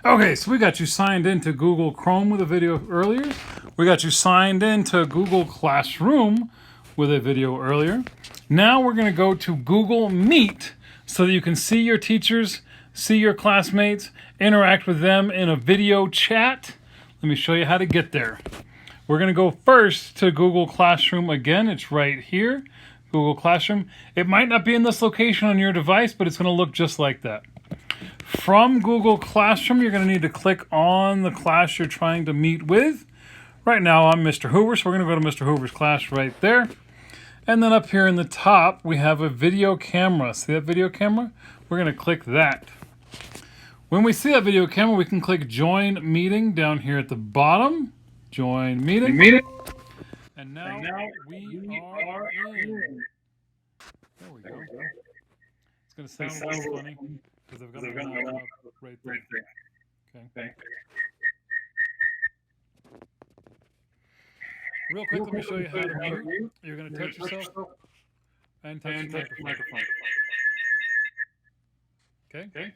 Okay, so we got you signed into Google Chrome with a video earlier. We got you signed into Google Classroom with a video earlier. Now we're going to go to Google Meet so that you can see your teachers, see your classmates, interact with them in a video chat. Let me show you how to get there. We're going to go first to Google Classroom again. It's right here, Google Classroom. It might not be in this location on your device, but it's going to look just like that. From Google Classroom, you're going to need to click on the class you're trying to meet with. Right now, I'm Mr. Hoover, so we're going to go to Mr. Hoover's class right there. And then up here in the top, we have a video camera. See that video camera? We're going to click that. When we see that video camera, we can click Join Meeting down here at the bottom. Join Meeting. And now we are in. There we go. It's going to sound a little funny because I've got my laptop right there. Okay. Real quick, let me show you how to mute. You're going to touch yourself and touch the microphone. Okay?